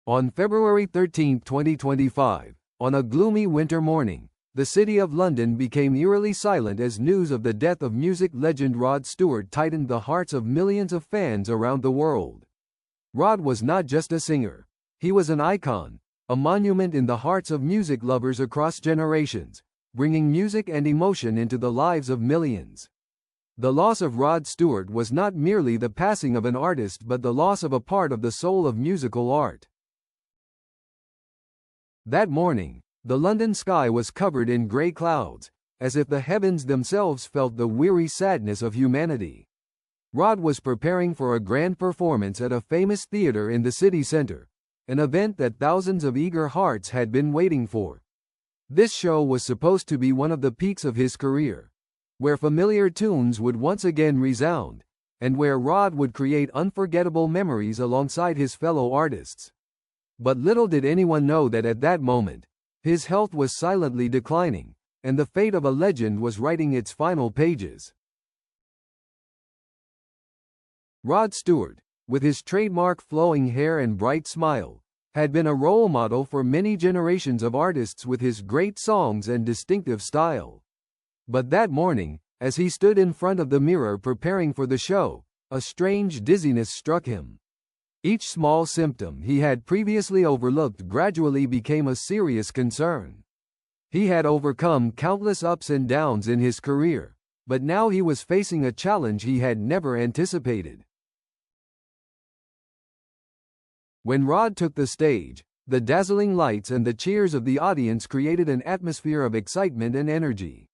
On February 13, 2025, on a gloomy winter morning, the city of London became eerily silent as news of the death of music legend Rod Stewart tightened the hearts of millions of fans around the world. Rod was not just a singer. He was an icon, a monument in the hearts of music lovers across generations, bringing music and emotion into the lives of millions. The loss of Rod Stewart was not merely the passing of an artist but the loss of a part of the soul of musical art. That morning, the London sky was covered in grey clouds, as if the heavens themselves felt the weary sadness of humanity. Rod was preparing for a grand performance at a famous theatre in the city centre, an event that thousands of eager hearts had been waiting for. This show was supposed to be one of the peaks of his career, where familiar tunes would once again resound, and where Rod would create unforgettable memories alongside his fellow artists. But little did anyone know that at that moment, his health was silently declining, and the fate of a legend was writing its final pages. Rod Stewart, with his trademark flowing hair and bright smile, had been a role model for many generations of artists with his great songs and distinctive style. But that morning, as he stood in front of the mirror preparing for the show, a strange dizziness struck him. Each small symptom he had previously overlooked gradually became a serious concern. He had overcome countless ups and downs in his career, but now he was facing a challenge he had never anticipated. When Rod took the stage, the dazzling lights and the cheers of the audience created an atmosphere of excitement and energy.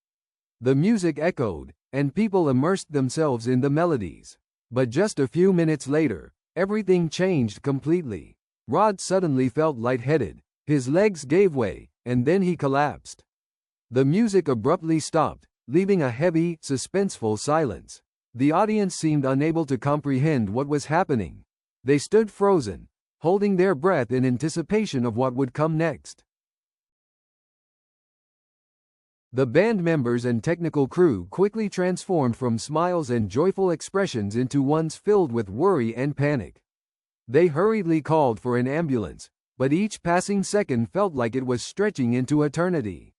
The music echoed, and people immersed themselves in the melodies. But just a few minutes later, everything changed completely. Rod suddenly felt lightheaded, his legs gave way, and then he collapsed. The music abruptly stopped, leaving a heavy, suspenseful silence. The audience seemed unable to comprehend what was happening. They stood frozen, holding their breath in anticipation of what would come next. The band members and technical crew quickly transformed from smiles and joyful expressions into ones filled with worry and panic. They hurriedly called for an ambulance, but each passing second felt like it was stretching into eternity.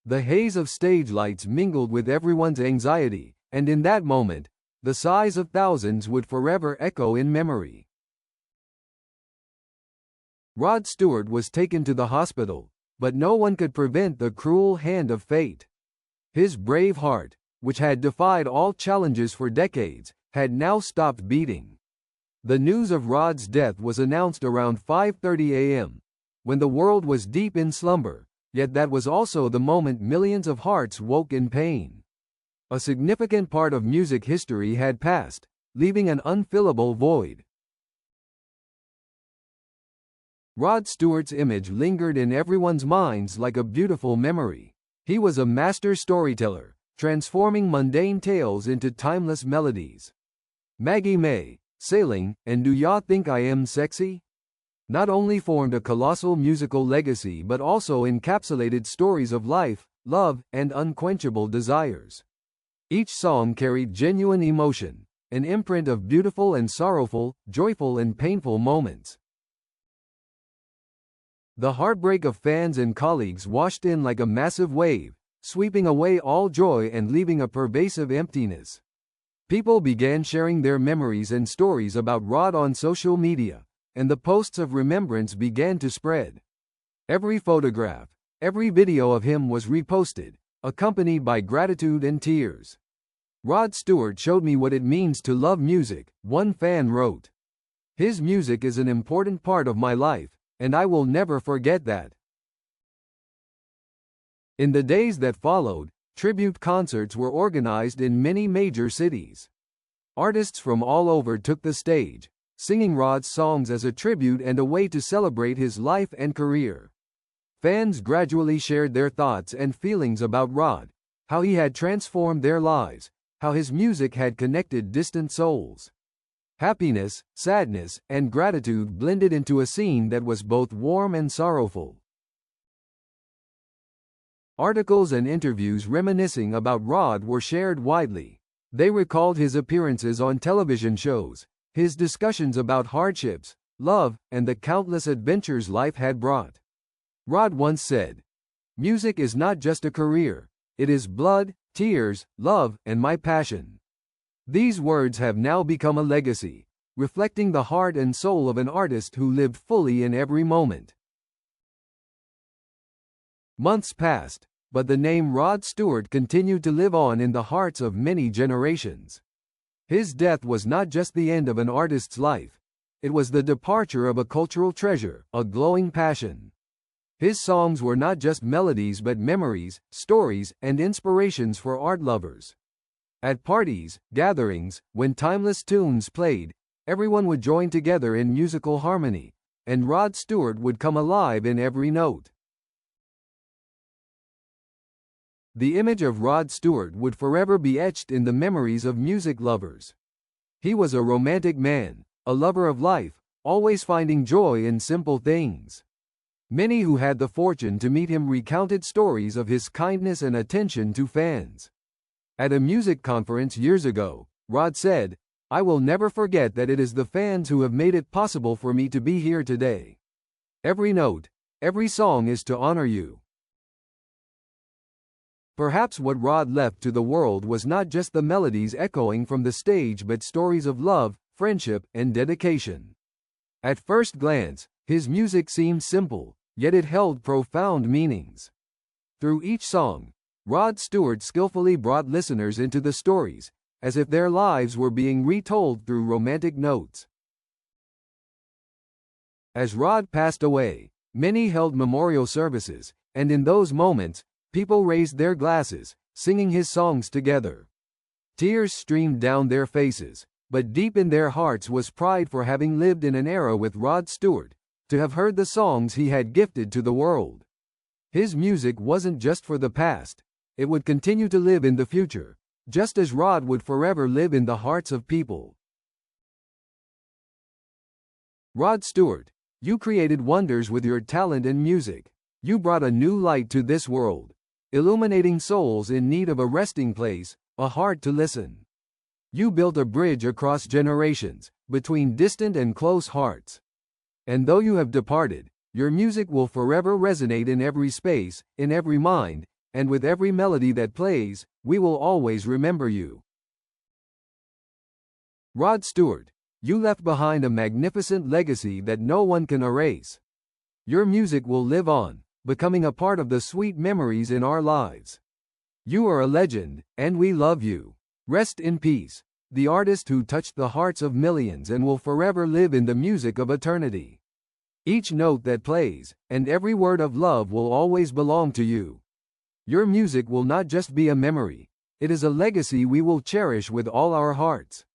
The haze of stage lights mingled with everyone's anxiety, and in that moment, the sighs of thousands would forever echo in memory. Rod Stewart was taken to the hospital, but no one could prevent the cruel hand of fate. His brave heart, which had defied all challenges for decades, had now stopped beating. The news of Rod's death was announced around 5:30 a.m., when the world was deep in slumber, yet that was also the moment millions of hearts woke in pain. A significant part of music history had passed, leaving an unfillable void. Rod Stewart's image lingered in everyone's minds like a beautiful memory. He was a master storyteller, transforming mundane tales into timeless melodies. Maggie May, Sailing, and Do Ya Think I Am Sexy? Not only formed a colossal musical legacy but also encapsulated stories of life, love, and unquenchable desires. Each song carried genuine emotion, an imprint of beautiful and sorrowful, joyful and painful moments. The heartbreak of fans and colleagues washed in like a massive wave, sweeping away all joy and leaving a pervasive emptiness. People began sharing their memories and stories about Rod on social media, and the posts of remembrance began to spread. Every photograph, every video of him was reposted, accompanied by gratitude and tears. Rod Stewart showed me what it means to love music, one fan wrote. His music is an important part of my life, and I will never forget that. In the days that followed, tribute concerts were organized in many major cities. Artists from all over took the stage, singing Rod's songs as a tribute and a way to celebrate his life and career. Fans gradually shared their thoughts and feelings about Rod, how he had transformed their lives, how his music had connected distant souls. Happiness, sadness, and gratitude blended into a scene that was both warm and sorrowful. Articles and interviews reminiscing about Rod were shared widely. They recalled his appearances on television shows, his discussions about hardships, love, and the countless adventures life had brought. Rod once said, "Music is not just a career, it is blood, tears, love, and my passion." These words have now become a legacy, reflecting the heart and soul of an artist who lived fully in every moment. Months passed, but the name Rod Stewart continued to live on in the hearts of many generations. His death was not just the end of an artist's life, it was the departure of a cultural treasure, a glowing passion. His songs were not just melodies but memories, stories, and inspirations for art lovers. At parties, gatherings, when timeless tunes played, everyone would join together in musical harmony, and Rod Stewart would come alive in every note. The image of Rod Stewart would forever be etched in the memories of music lovers. He was a romantic man, a lover of life, always finding joy in simple things. Many who had the fortune to meet him recounted stories of his kindness and attention to fans. At a music conference years ago, Rod said, "I will never forget that it is the fans who have made it possible for me to be here today. Every note, every song is to honor you." Perhaps what Rod left to the world was not just the melodies echoing from the stage but stories of love, friendship, and dedication. At first glance, his music seemed simple, yet it held profound meanings. Through each song, Rod Stewart skillfully brought listeners into the stories, as if their lives were being retold through romantic notes. As Rod passed away, many held memorial services, and in those moments, people raised their glasses, singing his songs together. Tears streamed down their faces, but deep in their hearts was pride for having lived in an era with Rod Stewart, to have heard the songs he had gifted to the world. His music wasn't just for the past, it would continue to live in the future, just as Rod would forever live in the hearts of people. Rod Stewart, you created wonders with your talent and music. You brought a new light to this world, illuminating souls in need of a resting place, a heart to listen. You built a bridge across generations, between distant and close hearts. And though you have departed, your music will forever resonate in every space, in every mind, and with every melody that plays, we will always remember you. Rod Stewart, you left behind a magnificent legacy that no one can erase. Your music will live on, becoming a part of the sweet memories in our lives. You are a legend, and we love you. Rest in peace, the artist who touched the hearts of millions and will forever live in the music of eternity. Each note that plays, and every word of love will always belong to you. Your music will not just be a memory, it is a legacy we will cherish with all our hearts.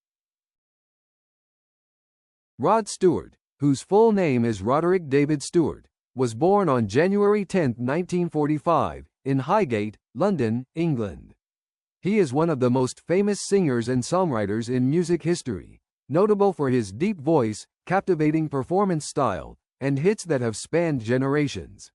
Rod Stewart, whose full name is Roderick David Stewart, was born on January 10, 1945, in Highgate, London, England. He is one of the most famous singers and songwriters in music history, notable for his deep voice, captivating performance style, and hits that have spanned generations.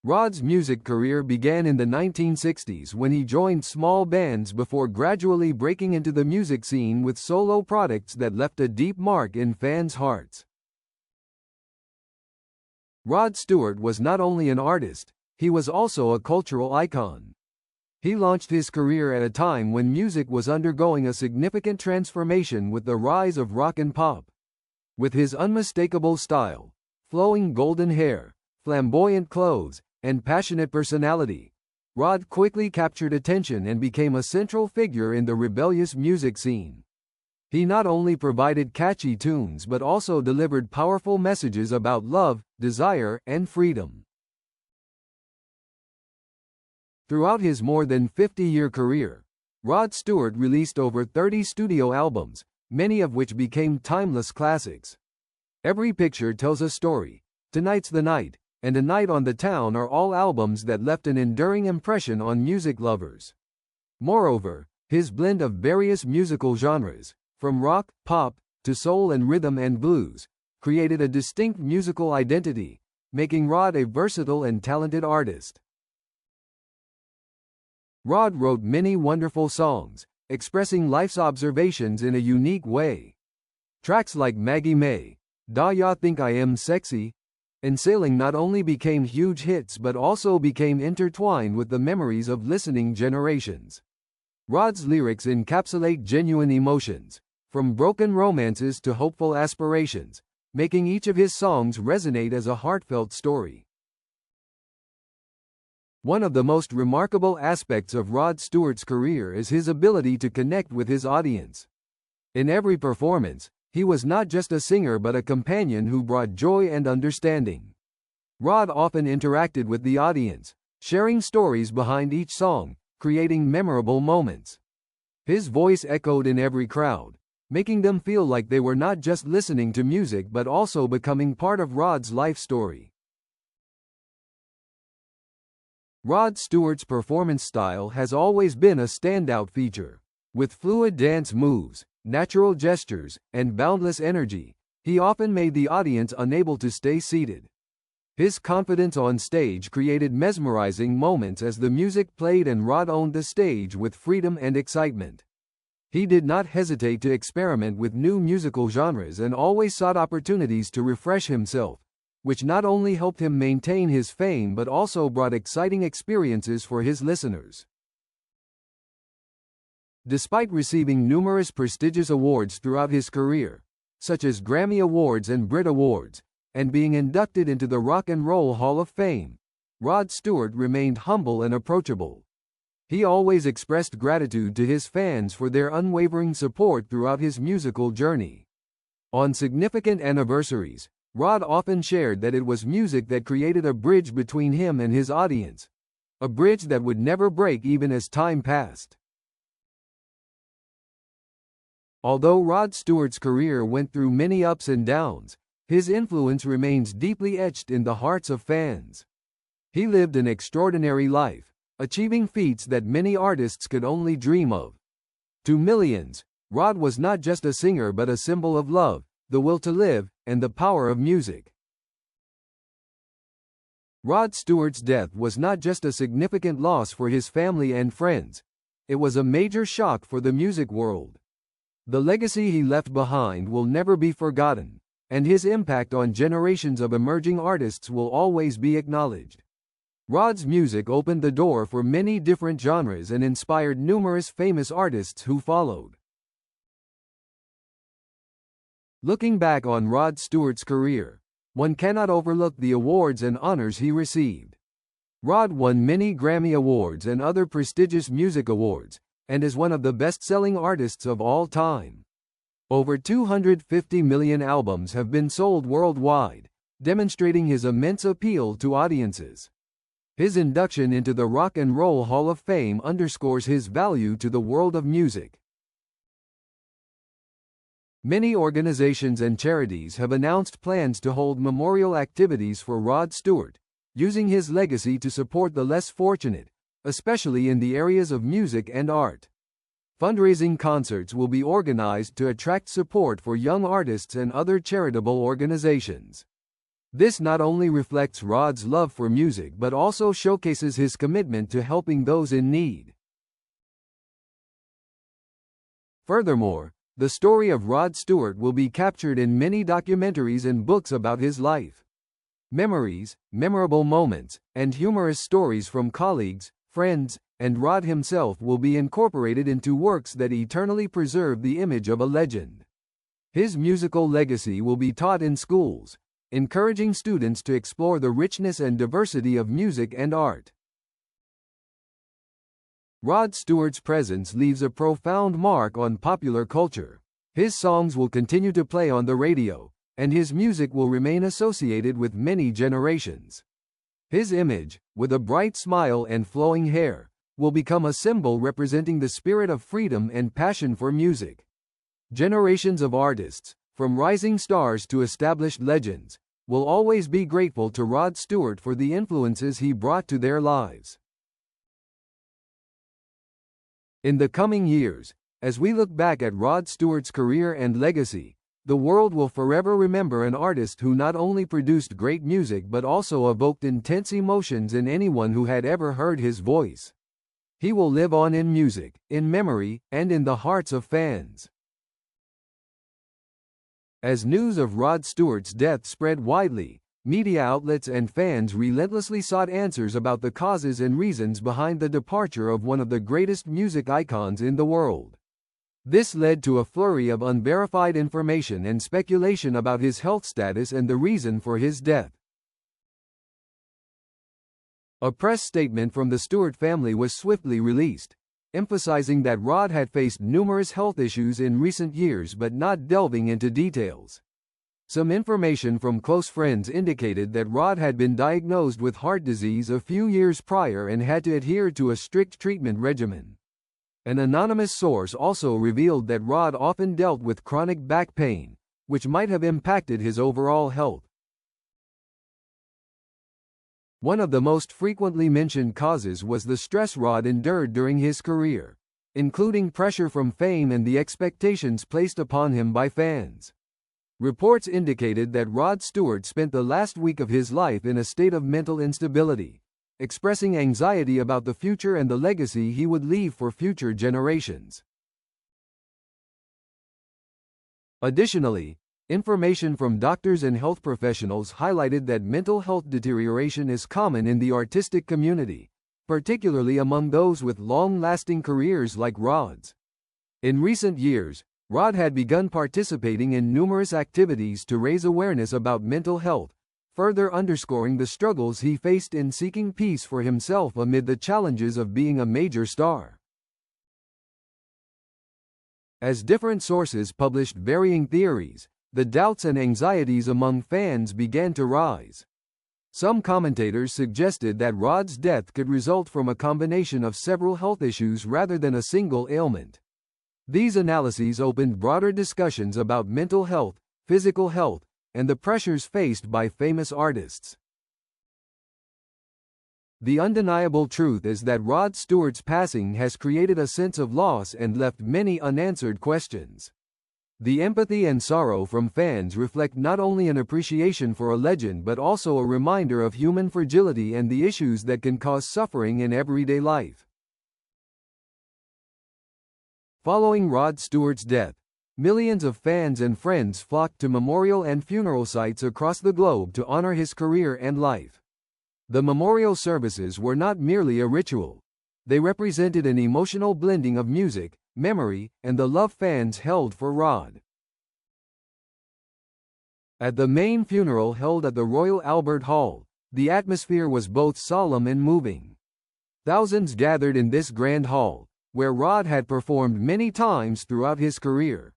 Rod's music career began in the 1960s when he joined small bands before gradually breaking into the music scene with solo products that left a deep mark in fans' hearts. Rod Stewart was not only an artist, he was also a cultural icon. He launched his career at a time when music was undergoing a significant transformation with the rise of rock and pop. With his unmistakable style, flowing golden hair, flamboyant clothes, and passionate personality, Rod quickly captured attention and became a central figure in the rebellious music scene. He not only provided catchy tunes but also delivered powerful messages about love, desire, and freedom. Throughout his more than 50-year career, Rod Stewart released over 30 studio albums, many of which became timeless classics. Every Picture Tells a Story, Tonight's the Night, and A Night on the Town are all albums that left an enduring impression on music lovers. Moreover, his blend of various musical genres, from rock, pop, to soul and rhythm and blues, created a distinct musical identity, making Rod a versatile and talented artist. Rod wrote many wonderful songs, expressing life's observations in a unique way. Tracks like Maggie May, Da Ya Think I Am Sexy, and Sailing not only became huge hits but also became intertwined with the memories of listening generations. Rod's lyrics encapsulate genuine emotions, from broken romances to hopeful aspirations, making each of his songs resonate as a heartfelt story. One of the most remarkable aspects of Rod Stewart's career is his ability to connect with his audience. In every performance, he was not just a singer but a companion who brought joy and understanding. Rod often interacted with the audience, sharing stories behind each song, creating memorable moments. His voice echoed in every crowd, making them feel like they were not just listening to music but also becoming part of Rod's life story. Rod Stewart's performance style has always been a standout feature. With fluid dance moves, natural gestures, and boundless energy, he often made the audience unable to stay seated. His confidence on stage created mesmerizing moments as the music played and Rod owned the stage with freedom and excitement. He did not hesitate to experiment with new musical genres and always sought opportunities to refresh himself, which not only helped him maintain his fame but also brought exciting experiences for his listeners. Despite receiving numerous prestigious awards throughout his career, such as Grammy Awards and Brit Awards, and being inducted into the Rock and Roll Hall of Fame, Rod Stewart remained humble and approachable. He always expressed gratitude to his fans for their unwavering support throughout his musical journey. On significant anniversaries, Rod often shared that it was music that created a bridge between him and his audience, a bridge that would never break even as time passed. Although Rod Stewart's career went through many ups and downs, his influence remains deeply etched in the hearts of fans. He lived an extraordinary life, achieving feats that many artists could only dream of. To millions, Rod was not just a singer but a symbol of love, the will to live, and the power of music. Rod Stewart's death was not just a significant loss for his family and friends, it was a major shock for the music world. The legacy he left behind will never be forgotten, and his impact on generations of emerging artists will always be acknowledged. Rod's music opened the door for many different genres and inspired numerous famous artists who followed. Looking back on Rod Stewart's career, one cannot overlook the awards and honors he received. Rod won many Grammy Awards and other prestigious music awards, and is one of the best-selling artists of all time. Over 250 million albums have been sold worldwide, demonstrating his immense appeal to audiences. His induction into the Rock and Roll Hall of Fame underscores his value to the world of music. Many organizations and charities have announced plans to hold memorial activities for Rod Stewart, using his legacy to support the less fortunate, especially in the areas of music and art. Fundraising concerts will be organized to attract support for young artists and other charitable organizations. This not only reflects Rod's love for music but also showcases his commitment to helping those in need. Furthermore, the story of Rod Stewart will be captured in many documentaries and books about his life. Memories, memorable moments, and humorous stories from colleagues, friends, and Rod himself will be incorporated into works that eternally preserve the image of a legend. His musical legacy will be taught in schools, encouraging students to explore the richness and diversity of music and art. Rod Stewart's presence leaves a profound mark on popular culture. His songs will continue to play on the radio, and his music will remain associated with many generations. His image, with a bright smile and flowing hair, will become a symbol representing the spirit of freedom and passion for music. Generations of artists, from rising stars to established legends, will always be grateful to Rod Stewart for the influences he brought to their lives. In the coming years, as we look back at Rod Stewart's career and legacy, the world will forever remember an artist who not only produced great music but also evoked intense emotions in anyone who had ever heard his voice. He will live on in music, in memory, and in the hearts of fans. As news of Rod Stewart's death spread widely, media outlets and fans relentlessly sought answers about the causes and reasons behind the departure of one of the greatest music icons in the world. This led to a flurry of unverified information and speculation about his health status and the reason for his death. A press statement from the Stewart family was swiftly released, emphasizing that Rod had faced numerous health issues in recent years but not delving into details. Some information from close friends indicated that Rod had been diagnosed with heart disease a few years prior and had to adhere to a strict treatment regimen. An anonymous source also revealed that Rod often dealt with chronic back pain, which might have impacted his overall health. One of the most frequently mentioned causes was the stress Rod endured during his career, including pressure from fame and the expectations placed upon him by fans. Reports indicated that Rod Stewart spent the last week of his life in a state of mental instability, expressing anxiety about the future and the legacy he would leave for future generations. Additionally, information from doctors and health professionals highlighted that mental health deterioration is common in the artistic community, particularly among those with long-lasting careers like Rod's. In recent years, Rod had begun participating in numerous activities to raise awareness about mental health, further underscoring the struggles he faced in seeking peace for himself amid the challenges of being a major star. As different sources published varying theories, the doubts and anxieties among fans began to rise. Some commentators suggested that Rod's death could result from a combination of several health issues rather than a single ailment. These analyses opened broader discussions about mental health, physical health, and the pressures faced by famous artists. The undeniable truth is that Rod Stewart's passing has created a sense of loss and left many unanswered questions. The empathy and sorrow from fans reflect not only an appreciation for a legend but also a reminder of human fragility and the issues that can cause suffering in everyday life. Following Rod Stewart's death, millions of fans and friends flocked to memorial and funeral sites across the globe to honor his career and life. The memorial services were not merely a ritual. They represented an emotional blending of music, memory, and the love fans held for Rod. At the main funeral held at the Royal Albert Hall, the atmosphere was both solemn and moving. Thousands gathered in this grand hall, where Rod had performed many times throughout his career.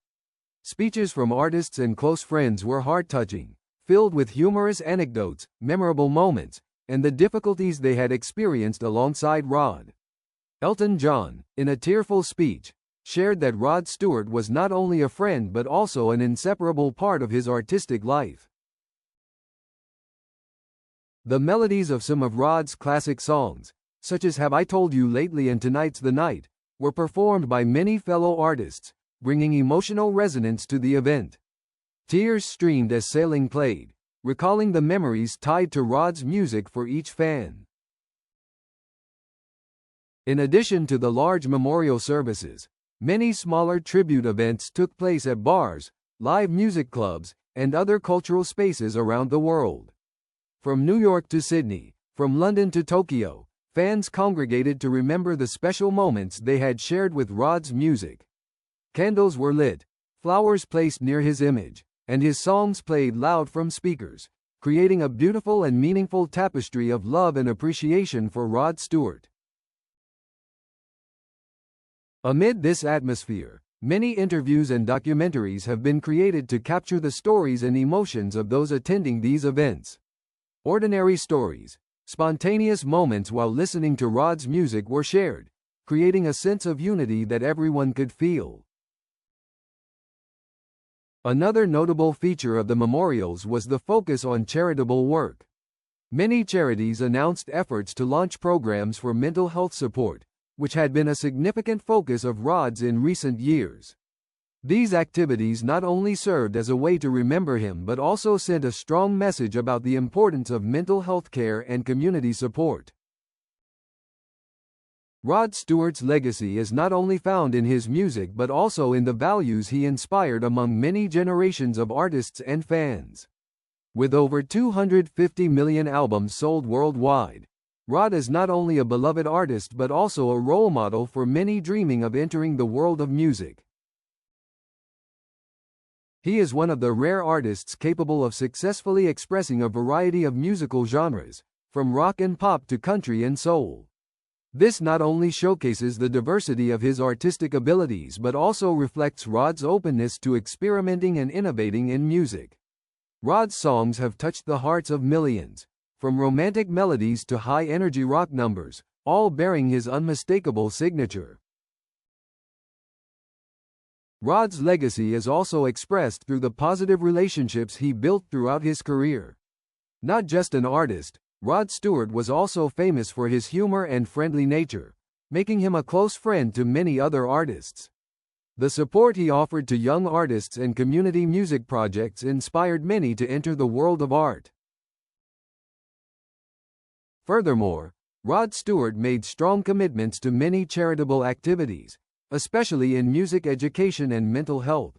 Speeches from artists and close friends were heart-touching, filled with humorous anecdotes, memorable moments, and the difficulties they had experienced alongside Rod. Elton John, in a tearful speech, shared that Rod Stewart was not only a friend but also an inseparable part of his artistic life. The melodies of some of Rod's classic songs, such as Have I Told You Lately and Tonight's the Night, were performed by many fellow artists, bringing emotional resonance to the event. Tears streamed as Sailing played, recalling the memories tied to Rod's music for each fan. In addition to the large memorial services, many smaller tribute events took place at bars, live music clubs, and other cultural spaces around the world. From New York to Sydney, from London to Tokyo, fans congregated to remember the special moments they had shared with Rod's music. Candles were lit, flowers placed near his image, and his songs played loud from speakers, creating a beautiful and meaningful tapestry of love and appreciation for Rod Stewart. Amid this atmosphere, many interviews and documentaries have been created to capture the stories and emotions of those attending these events. Ordinary stories, spontaneous moments while listening to Rod's music were shared, creating a sense of unity that everyone could feel. Another notable feature of the memorials was the focus on charitable work. Many charities announced efforts to launch programs for mental health support, which had been a significant focus of Rod's in recent years. These activities not only served as a way to remember him but also sent a strong message about the importance of mental health care and community support. Rod Stewart's legacy is not only found in his music but also in the values he inspired among many generations of artists and fans. With over 250 million albums sold worldwide, Rod is not only a beloved artist but also a role model for many dreaming of entering the world of music. He is one of the rare artists capable of successfully expressing a variety of musical genres, from rock and pop to country and soul. This not only showcases the diversity of his artistic abilities but also reflects Rod's openness to experimenting and innovating in music. Rod's songs have touched the hearts of millions, from romantic melodies to high-energy rock numbers, all bearing his unmistakable signature. Rod's legacy is also expressed through the positive relationships he built throughout his career. Not just an artist, Rod Stewart was also famous for his humor and friendly nature, making him a close friend to many other artists. The support he offered to young artists and community music projects inspired many to enter the world of art. Furthermore, Rod Stewart made strong commitments to many charitable activities, especially in music education and mental health.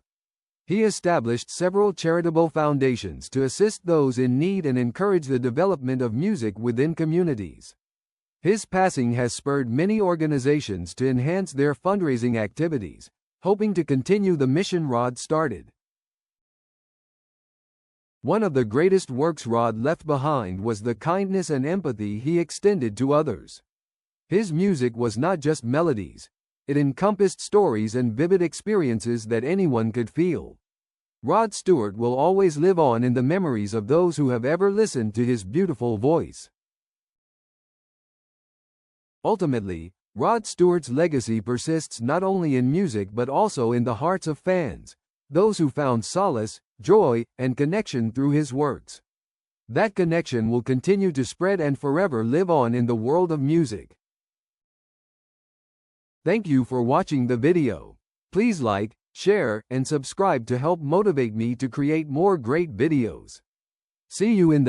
He established several charitable foundations to assist those in need and encourage the development of music within communities. His passing has spurred many organizations to enhance their fundraising activities, hoping to continue the mission Rod started. One of the greatest works Rod left behind was the kindness and empathy he extended to others. His music was not just melodies, it encompassed stories and vivid experiences that anyone could feel. Rod Stewart will always live on in the memories of those who have ever listened to his beautiful voice. Ultimately, Rod Stewart's legacy persists not only in music but also in the hearts of fans, those who found solace, joy, and connection through his works. That connection will continue to spread and forever live on in the world of music. Thank you for watching the video. Please like, share, and subscribe to help motivate me to create more great videos. See you in the